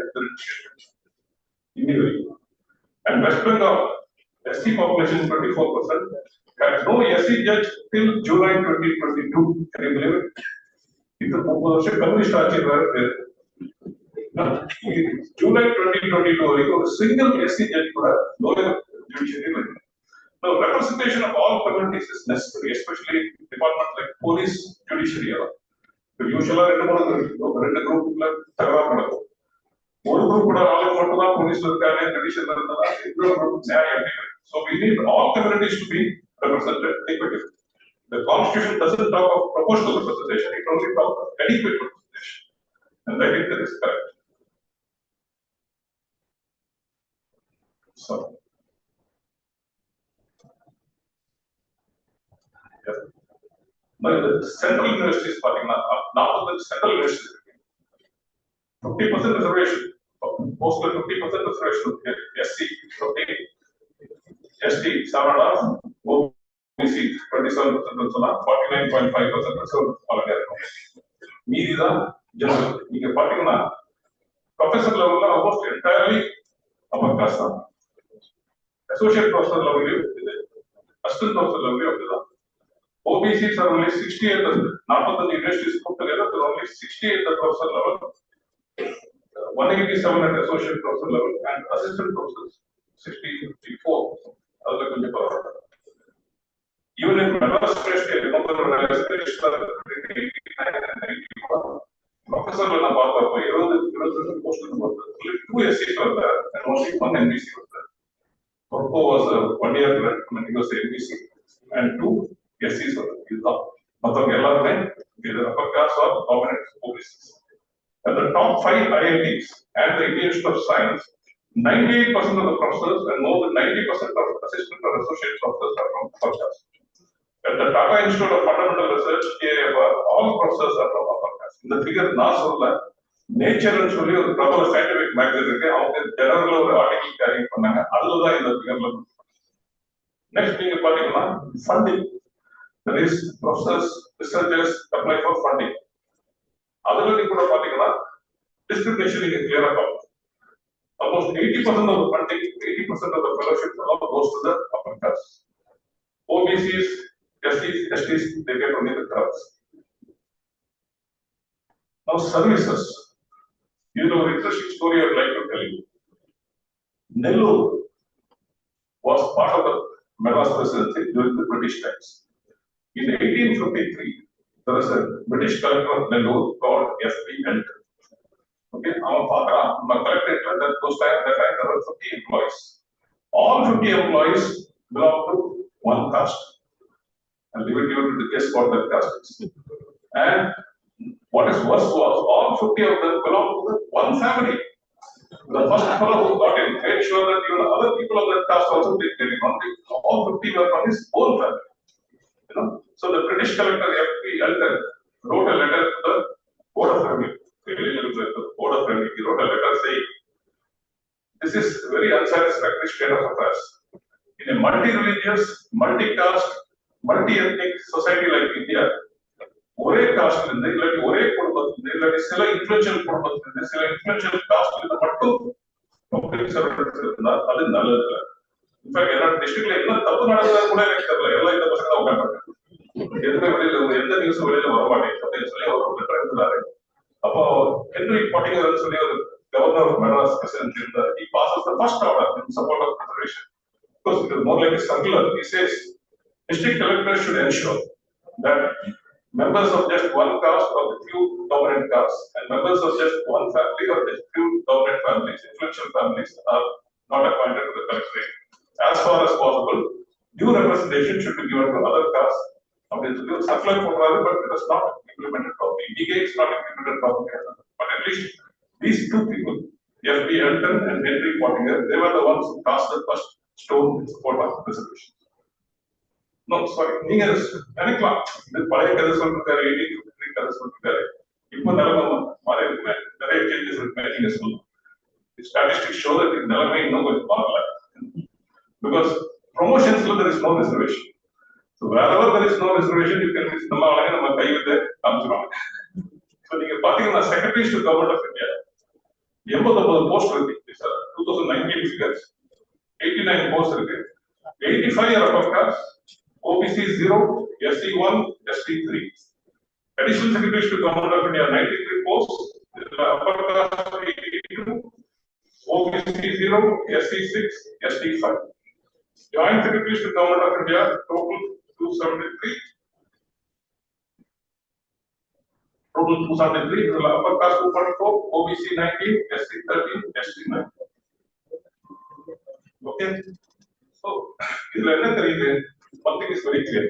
And West Bengal, SC population 24%, has no SC judge till July 2022. Can you believe it? It's a communist July 2022, a single SC judge for a lower judiciary. Now, representation of all communities is necessary, especially departments like police, judiciary. Usually, one group would have all police judicial. So we need all communities to be represented equally. The Constitution doesn't talk of proportional representation, it only talks of adequate representation. And I think that is correct. So yeah. Now the central universities, now the central universities, 50% reservation. Most of 50% reservation SC, 50, ST, 7.5, OBC, 27%, 49.5% reserved. Media, general, you can particular professor level almost entirely upper caste. Associate professor level, assistant professor level. OBCs are only 68%. Not all the universities put together, there are only 68 at professor level. 187 at associate professor level and assistant professors 64. Even in Madras University, I remember when I was in 89 and 91, professor level post SCs were there and only one NBC was there. Corpo was a 1 year grant, he was the NBC, and 2 SCs were there. Either upper caste or dominant OBCs. And the top 5 IITs and the Indian Institute of Science, 98% of the professors and more than 90% of assistant or associate professors are from upper caste. At the Tata Institute of Fundamental Research, all professors are from upper caste. In the figure, Nature and சொல்லி ஒரு பிரபல scientific magazine இருக்கு. அவங்க ஜெனரல்ல ஒரு article carry பண்ணாங்க. அதுல தான் இந்த ஃபிகர்ல. நெக்ஸ்ட் நீங்க பாத்தீங்கன்னா funding. That is professors, researchers apply for funding. அதுல நீங்க கூட பாத்தீங்கன்னா distribution is clear about. Almost 80% of the funding, 80% of the fellowships all goes to the upper caste. OBCs, STs, they get only the crowds. Now services. You know, interesting story I'd like to tell you. Nellore was part of the Madras presidency during the British times. In 1853, there was a British collector of Nellore called F.P. Elton. Okay, our father, my collected that those time, that time there were 50 employees. All 50 employees belong to one caste. And we will give it to the guess what that caste is. And what is worse was all 50 of them belong to one family. The first fellow who got in made sure that even other people of that caste also did get in. All 50 were from his own family. You know? So the British collector F.P. Elton wrote a letter to the Board of Revenue. Board of Revenue. He wrote a letter saying, "This is a very unsatisfactory state of affairs. In a multi-religious, multi-caste, multi-ethnic society like India, ஒரே காஸ்ட்ல இருந்து இல்லாட்டி ஒரே குடும்பத்துல இல்லாட்டி சில influential குடும்பத்துல இருந்து சில இன்ஃப்ளூயன்ஷியல் காஸ்ட்ல இருந்து மட்டும் பப்ளிக் சர்வீஸ் இருந்தா அது நல்லது இல்லை. இன்ஃபேக்ட் என்னோட டிஸ்ட்ரிக்ட்ல என்ன தப்பு நடந்ததா கூட எனக்கு தெரியல. எல்லாம் இந்த பசங்க தான் உட்காந்துருக்காங்க. எதுவுமே வெளியில எந்த நியூஸ் வெளியில வர மாட்டேங்குது அப்படின்னு சொல்லி அவர் ஒரு லெட்டர் எழுதினாரு. அப்போ ஹென்ரி பாட்டிங்கர் சொல்லி ஒரு கவர்னர் ஆஃப் மெட்ராஸ் பிரசிடென்ட் இருந்தார். He passes the first order in support of conservation. Because it is more like a circular. He says district collectors should ensure that members of just one caste or the few dominant castes and members of just one family or just few dominant families, influential families are not appointed to the collectorate. As far as possible, due representation should be given to other castes. Circular program, but it is not implemented properly. DK is not implemented properly. But at least these two people, F.P. Elton and Henry Pottinger, they were the ones who cast the first stone in support of reservation. No, sorry. நீங்க நினைக்கலாம் இது பழைய கதை சொல்லிருக்காரு, 1853 கதை சொல்லிருக்காரு. இப்போ நிலைமை மாறி இருக்குமே, நிறைய சேஞ்சஸ் இருக்குமே நீங்க சொல்லலாம். Statistics show that இந்த நிலைமை இன்னும் கொஞ்சம் மாறல. Because promotions there is no reservation. So wherever there is no reservation, you can நம்ம ஆளுங்க நம்ம கை விட்டு காமிச்சிருவாங்க. So நீங்க பாத்தீங்கன்னா secretaries to government of India 89 post இருக்கு சார். 2019 figures 89 போஸ்ட் இருக்கு. 85 are upper caste. OBC 0, SC 1, ST 3. Additional secretaries to Government of India 93 posts, upper caste 82, OBC 0, SC 6, ST 5. Joint secretaries to Government of India total 273. Total 273, upper caste 244, OBC 19, SC 13, ST 9. Okay. So, இதுல என்ன தெரியுது? One thing is very clear.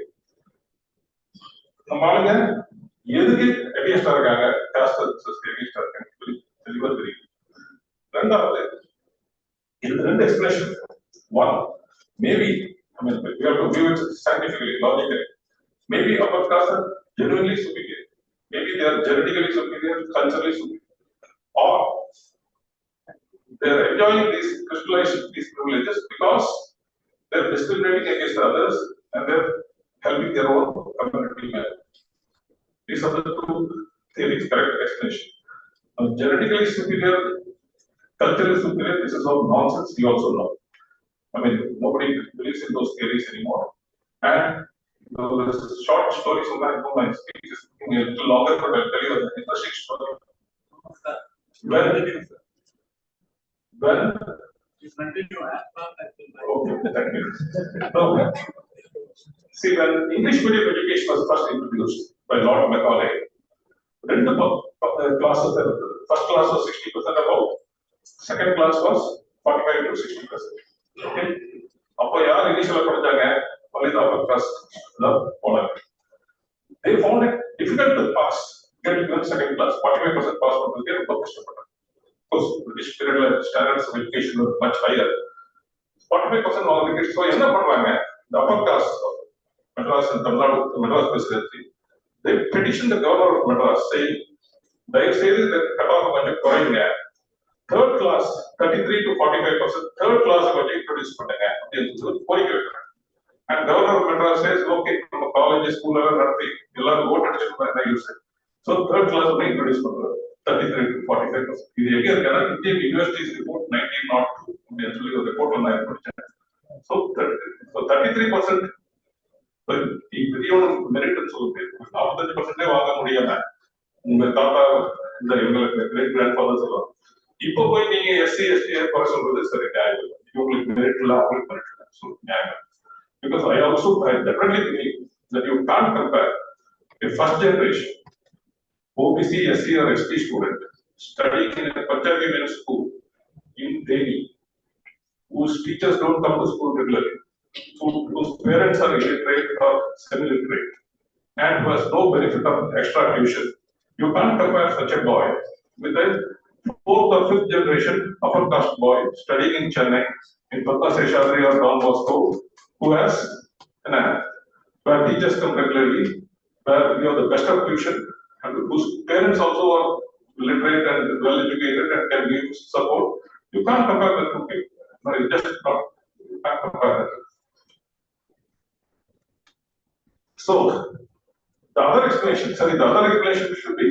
நம்ம ஆளுங்க எதுக்கு அகேன்ஸ்டா இருக்காங்க, cost சென்சஸ்க்கு அகேன்ஸ்டா இருக்காங்க தெளிவா தெரியும். ரெண்டாவது இந்த ரெண்டு explanation. One, maybe we have to view it scientifically, logically. Maybe upper caste are genuinely superior. Maybe they are genetically superior, culturally superior. Or they are enjoying these privileges because they are discriminating against others and they're helping their own community man. These are the two theories, correct explanation. Now, genetically superior, culturally superior, this is all nonsense, you also know. I mean, nobody believes in those theories anymore. And there is a short story, sometimes my speech is a little longer, but I'll tell you an interesting story. When you continue after okay, thank you. So, see, when English medium education was first introduced by Lord Macaulay, then the classes, first class was 60% above, Second class was 45 to 60%. Okay. அப்போ யார் இனிஷியலா படிச்சாங்க? only the upper class, the Poland. They found it difficult to pass, get even second class, 45% pass பண்றதுக்கு ரொம்ப கஷ்டப்பட்டாங்க. Of course, British period standards of education were much higher. 45% வாங்குறதுக்கு so என்ன பண்றாங்க? The upper class of Madras and Tamil Nadu, Madras presidency, they petitioned the governor of Madras saying, தயவு செய்து இந்த கட்டாயம் கொஞ்சம் குறையுங்க. Third class 33 to 45%, third class கொஞ்சம் introduce பண்ணுங்க அப்படின்னு சொல்லி கோரிக்கை வைக்கிறாங்க. And governor of Madras says, okay, நம்ம காலேஜ் ஸ்கூல்ல நடத்தி எல்லாரும் ஓட் அடிச்சுட்டு என்ன யூஸ். So third class வந்து introduce பண்றாரு 33 to 45%. இது எங்க இருக்குன்னா இந்தியன் யூனிவர்சிட்டிஸ் ரிப்போர்ட் 1902 அப்படின்னு சொல்லி ஒரு ரிப்போர்ட்ல நான் படிச்சேன். So 33% பெரிய மெரிட்னு சொல்லுது. 45% வாங்க முடியாம உங்க தாத்தா இந்த இவங்களுக்கு கிரேட் கிராண்ட் ஃபாதர் சொல்லுவாங்க. இப்போ போய் நீங்க எஸ்சி எஸ்டி குறை சொல்றது சரி நியாயம் இல்லை. இவங்களுக்கு மெரிட் இல்லை, அவங்களுக்கு மெரிட் இல்லை, ஸோ நியாயம். Because I definitely believe that you can't compare a first generation OBC, SC or ST student studying in a Punjabi medium school in Delhi, whose teachers don't come to school regularly, whose parents are illiterate or semi-literate, and who has no benefit of extra tuition. You can't compare such a boy with a fourth or fifth generation upper caste boy studying in Chennai, in Pata Seshadri or Don Bosco, who has where teachers come regularly, where you have the best of tuition, and whose parents also are literate and well educated and can give support. You can't compare the two people. No, it's just not. You can't compare that. So the other explanation should be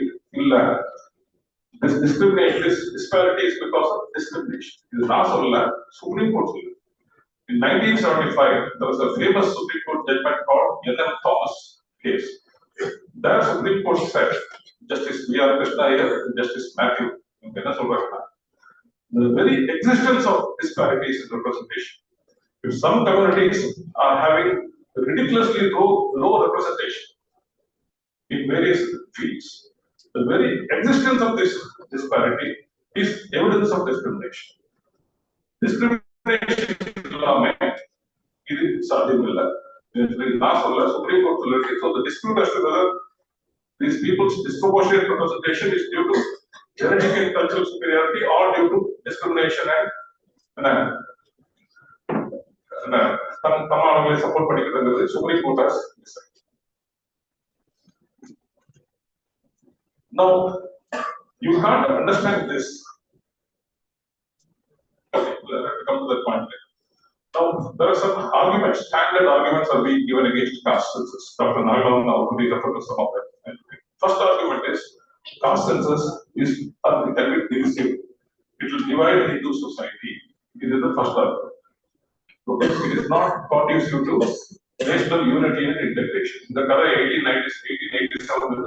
this discrimination, this disparity is because of discrimination. This is not only Supreme Court. In 1975, there was a famous Supreme Court judgment called N.M. Thomas case. There Supreme Court said, Justice V.R. Krishna here, Justice Matthew, the very existence of disparities in representation. If some communities are having ridiculously low representation in various fields, the very existence of this disparity is evidence of discrimination. Discrimination is Supreme Court. So the dispute as to whether these people's disproportionate representation is due to genetic and cultural superiority or due to discrimination and support particularly Supreme Court has decided. Now, you can't understand this. Okay, let's come to that point. Now, there are some arguments, standard arguments are being given against caste census. Dr. Nagalam now will be referred to some of them. First argument is caste census is a little bit divisive. It will divide Hindu society. It is the first argument. Okay. It is not conducive to national unity and integration. In the current 1897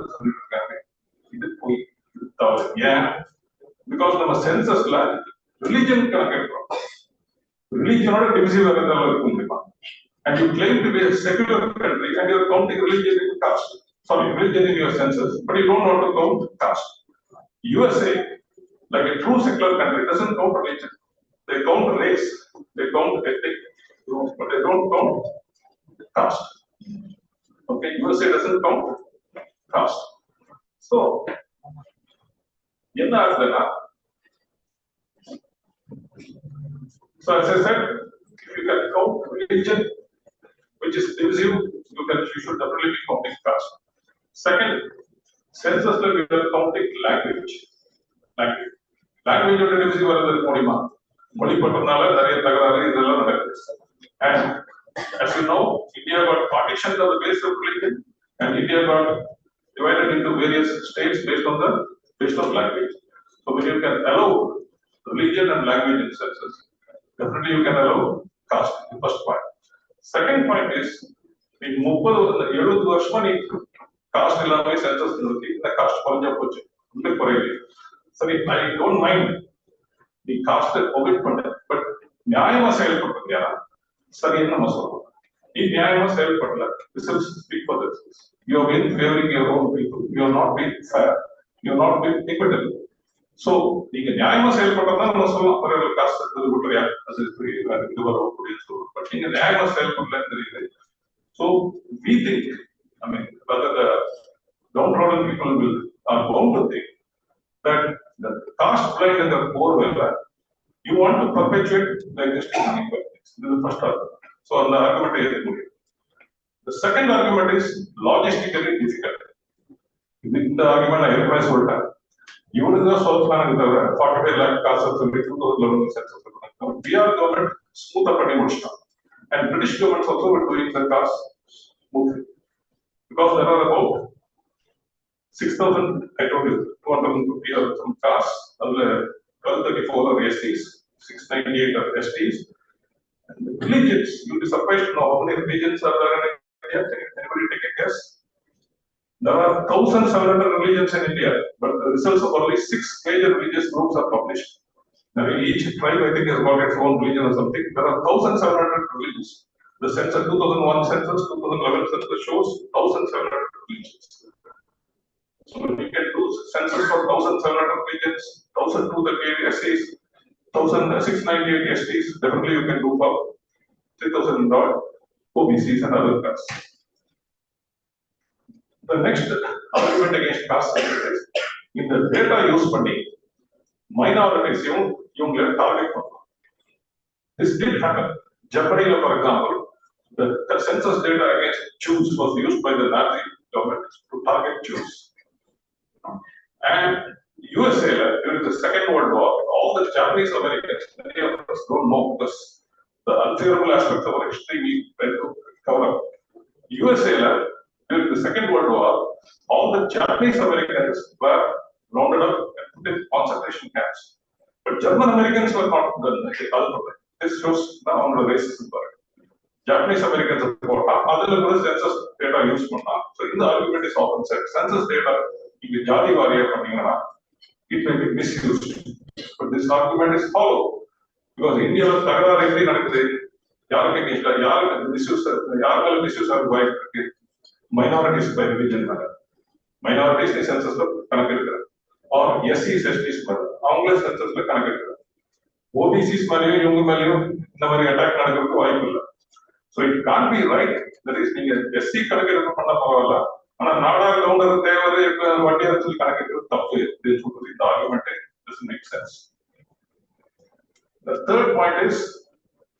yeah, because of the census religion religion or divisive and you claim to be a secular country and you are counting religion in caste. Sorry, religion in your census, but you don't want to count caste. USA, like a true secular country, doesn't count religion. They count race, they count ethnic groups, but they don't count caste. Okay, USA doesn't count caste. So, so as I said, if you can count religion, which is divisive, you should definitely be counting caste. Second, census we are counting language. Language divisive and as you know, India got partitioned on the basis of religion, and India got divided into various states based on language. So when you can allow religion and language in census, definitely you can allow caste in the first point. Second point is, in 70 வருஷமா நீ caste இல்லாம census நிறுத்தி இந்த caste குறைஞ்சா போச்சு. சரி, I don't mind the caste omit பண்ண, but நியாயமா செயல்படுறது யாரா? சரின்னு நம்ம சொல்றோம். நீ நியாயமா செயல்படல. This will speak for this. You have been favoring your own people. You have not been fair. You have not been equitable. So, நீங்க நியாயமா செயல்பட்டா நம்ம சொல்லலாம் பரவாயில்ல காசு இருக்குது விட்டுறியா அது இது வரும் அப்படின்னு சொல்லுவோம். பட் நீங்க நியாயமா செயல்படலன்னு தெரியுது. So we think, I mean, whether the downtrodden people are bound to think that the caste blind in the core well, you want to perpetuate the existing inequalities. This is the first argument. So on the argument is good. The second argument is logistically difficult. இந்த argument I recognize சொல்லிட்டேன். இவனுக்கு தான் சொல்றாங்க தவிர 45 lakh காசு சொல்லி 2011 census பண்ணாங்க. PR government ஸ்மூத்தா பண்ணி முடிச்சிட்டாங்க. And British governments also were doing the caste smoothly. Because there are about 6,000, I told you, 250 or some castes, 1234 are STs, 698 are STs. And the religions, you'll be surprised to know how many religions are there in India. Anybody take a guess? There are 1,700 religions in India, but the results of only 6 major religious groups are published. Now, each tribe, I think, has got its own religion or something. There are 1,700 religions. The census 2001 census, 2011 census shows 1,700 religions. So you can do census for 1,700 religions, 1,238 STs, 1,698 STs. Definitely you can do for 3,000 odd OBCs and other castes. The next argument against caste census is in the data used பண்ணி minorities இவங்களை target பண்ணலாம். This did happen. Germany, for example, the census data against Jews was used by the Nazi government to target Jews. And USA, during the Second World War, all the Japanese Americans, many of us don't know because the unfavorable aspects of our history we try to cover up. USA, during the Second World War, all the Japanese Americans were rounded up and put in concentration camps. But German Americans were not done. This shows now on the racism part. Japanese Americans report other census data used பண்ணா. So in the argument is often said census data இங்க ஜாதி வாரியா பண்ணீங்கன்னா it may be misused. But this argument is hollow because India தகராறு எப்படி நடக்குது யாருக்கு கேட்டா யாருக்கு மிஸ்யூஸ் யாரால மிஸ்யூஸ் ஆக வாய்ப்பு இருக்கு minorities by religion minorities censusல கணக்கு எடுக்கிறாங்க or SCs STs அவங்களே censusல கணக்கு எடுக்கிறாங்க OBCs மேலயும் இவங்க மேலயும் இந்த மாதிரி அட்டாக் நடக்கிறதுக்கு வாய்ப்பு இல்லை. So it can't be right. That is, நீங்க SC கணக்கெடுப்பு பண்ண பரவாயில்ல, ஆனா நாடார் கவுண்டர் தேவரு வட்டியார் சொல்லி கணக்கெடுக்கிறது தப்பு. இந்த argument doesn't make sense. The third point is,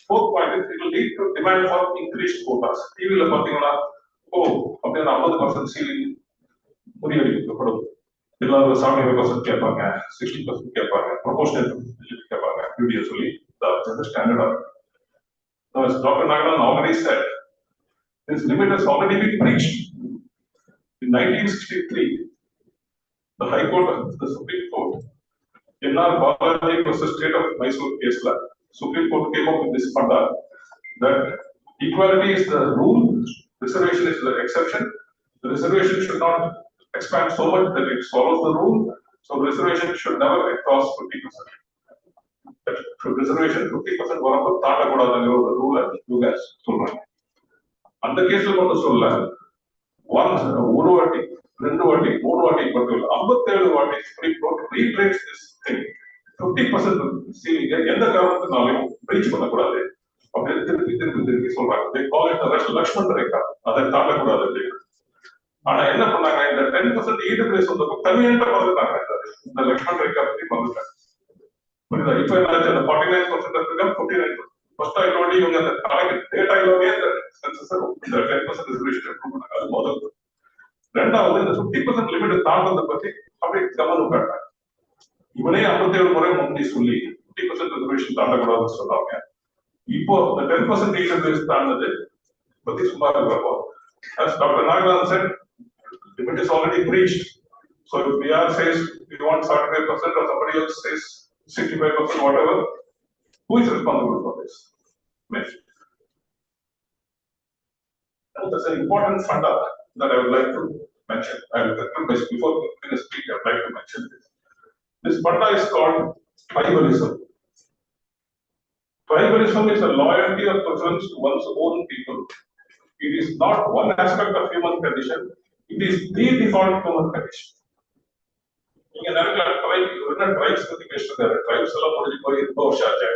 fourth point is, it will lead to demand for increased quotas. டிவில பாத்தீங்கன்னா அப்படியே 50% சீலிங் முறியடிக்கப்படும். எல்லாரும் 75% கேட்பாங்க, 60% கேட்பாங்க, ப்ரொபோஷனல் கேட்பாங்க, வீடியோ சொல்லி ஸ்டாண்டர்ட் ஆகும். As Dr. Nagalan already said, this limit has already been breached. In 1963, the High Court, the Supreme Court, in our Balaji versus State of Mysore case, Supreme Court came up with this funda that equality is the rule, reservation is the exception. The reservation should not expand so much that it swallows the rule. So reservation should never cross 50%. Reservation 50% வரப்போ தாண்டக்கூடாதுங்கிற ஒரு ரூலை இவங்க சொல்றாங்க. அந்த கேஸ்ல மட்டும் சொல்ல ஒரு வாட்டி 2 வாட்டி 3 வாட்டி மட்டும் 57 வாட்டி சுப்ரீம் கோர்ட் ரீட்ரேட்ஸ் திஸ் திங். 50% சீலிங்க எந்த காரணத்தினாலையும் பிரீச் பண்ணக்கூடாது அப்படின்னு திருப்பி சொல்றாங்க. They call it the Lakshman Rekha, அதை தாண்டக்கூடாது அப்படின்னு. ஆனா என்ன பண்ணாங்க, இந்த 10% ஈடுபிளேஸ் வந்து தனியாக மறந்துட்டாங்க. இந்த லக்ஷ்மண் ரேகா பத்தி மறந்துட்டாங்க. புரியுதா? இப்ப என்னாச்சு, அந்த 49% இருக்கு 49%. ஃபர்ஸ்ட் ஐலோடி இவங்க அந்த கணக்கு டேட்டா ஐலோடியே இந்த சென்சஸ் இந்த 10% ரிசர்வேஷன் பண்ணாங்க. அது முதல். ரெண்டாவது, இந்த 50% லிமிட் தாண்டதை பத்தி அப்படியே கவனம் காட்டாங்க. இவனே 57 முறை முந்தி சொல்லி 50% ரிசர்வேஷன் தாண்டக்கூடாதுன்னு சொன்னாங்க. இப்போ இந்த 10% ஈடுபிளேஸ் தாண்டது பத்தி சும்மா இருக்கிறப்போ, as Dr. Nagalan said, limit is already breached. So if VR says we want 75% or somebody else says 65%, whatever, who is responsible for this? Now, there's an important funda that I would like to mention. I will conclude this before the speaker. I would like to mention this. This funda is called tribalism. Tribalism is a loyalty or preference to one's own people. It is not one aspect of human condition. It is the default human condition. நீங்க நிறைய tribes பத்தி பேசுறாரு. Tribes எல்லாம் முடிஞ்சு போய் 2 வருஷம் ஆச்சு.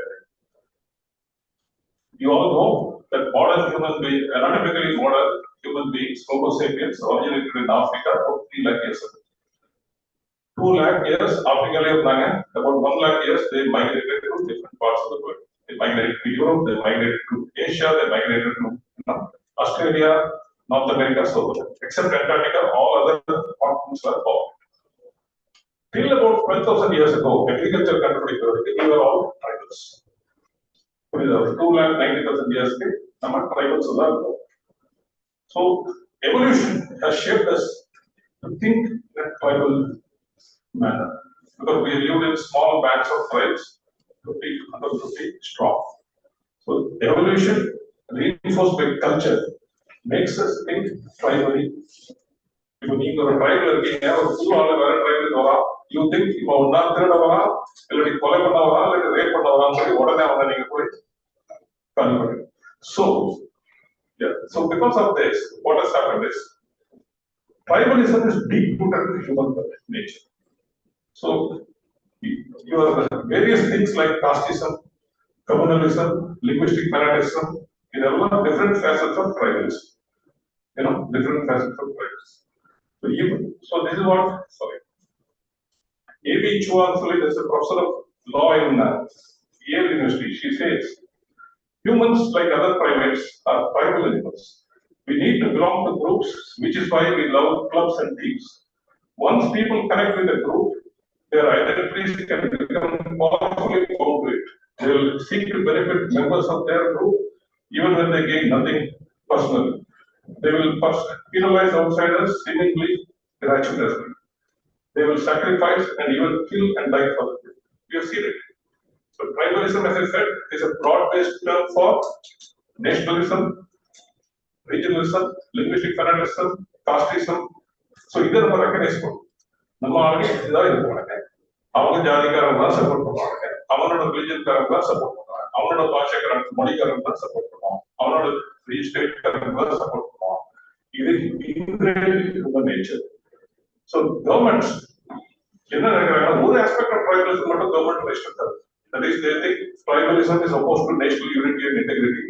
You all know that modern human beings, anatomically modern human beings, Homo sapiens, originated in Africa for 3 lakh years ago. 2 lakh years Africa இருந்தாங்க. About 1 lakh years they migrated to different parts of the world. They migrated to Europe, they migrated to Asia, they migrated to Australia, North America, so except Antarctica, all other continents were formed. Till about 12,000 years ago, agriculture கண்டுபிடிக்கிறதுக்கு we were all tribals. 2,90,000 years ago, நம்ம tribals தான் இருந்தோம். So evolution has shaped us to think in a tribal manner because we lived in small bands of tribes, 50 to 150 strong. So evolution reinforced by culture makes us think tribally. இப்போ நீங்க ஒரு tribal இருக்கீங்க, ஒரு புது ஆளு வேற ட்ரைபலுக்கு வரா, you think இப்போ ஒன்னா திருட வரா, இல்லாட்டி கொலை பண்ண வரா, இல்லாட்டி ரேப் பண்ண வரான்னு சொல்லி உடனே அவனை நீங்க போய் காலி பண்ணுங்க. So because of this, what has happened is tribalism is deep-rooted in human nature. So your various things like casteism, communalism, linguistic fanatism, these are all different facets of tribalism. Different facets of tribalism. So this is what, A.B. Chuan, is a professor of law in Yale University. She says, humans, like other primates, are tribal animals. We need to belong to groups, which is why we love clubs and teams. Once people connect with a group, their identities can become powerfully bound to it. They will seek to benefit members of their group, even when they gain nothing personally. They will penalize outsiders seemingly gratuitously. They will sacrifice and even kill and die for the group. We have seen it. So tribalism, as I said, is a broad-based term for nationalism, regionalism, linguistic fanatism, casteism. So either நம்ம recognize பண்ணும். நம்ம ஆளுங்க இதுதான் இது போனாங்க. அவங்க ஜாதிக்காரங்க தான் support பண்ணுவாங்க. அவனோட ரிலிஜன்காரங்க தான் சப்போர்ட் பண்ணுவாங்க. அவனோட பாஷைக்காரங்க மொழிக்காரங்க தான் சப்போர்ட் பண்ணுவாங்க. அவனோட ஃப்ரீ ஸ்டேட்காரங்க தான் சப்போர்ட் பண்ணுவாங்க. இது human nature. So governments, one aspect of tribalism is government restricted. That is, they think tribalism is opposed to national unity and integrity.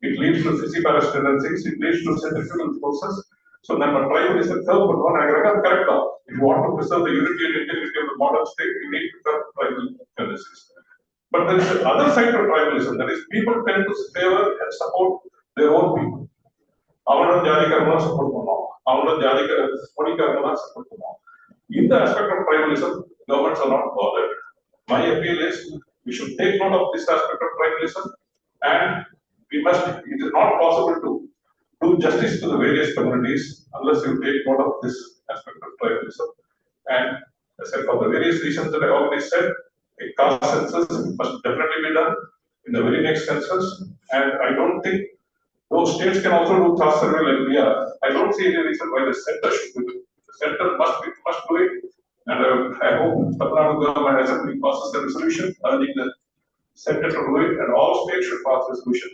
It leads to fiscal tendencies, it leads to centrifugal forces. So, number tribalism, correct. If you want to preserve the unity and integrity of the modern state, you need to curb tribal tendencies. But there is another side to tribalism, that is, people tend to favor and support their own people. அவனோட ஜாதிக்காரங்க support பண்ணுவோம், அவனோட மொழிக்காரங்க support பண்ணுவோம். In the aspect of tribalism, governments are not bothered. My appeal is we should take note of this aspect of tribalism, and it is not possible to do justice to the various communities unless you take note of this aspect of tribalism. And as I said, for the various reasons that I already said, a caste census must definitely be done in the very next census, and I don't think those states can also do caste survey like we are. I don't see any reason why the center should do it. The center must do it, and I hope Tamil Nadu government assembly passes the resolution urging the center to do it, and all states should pass resolution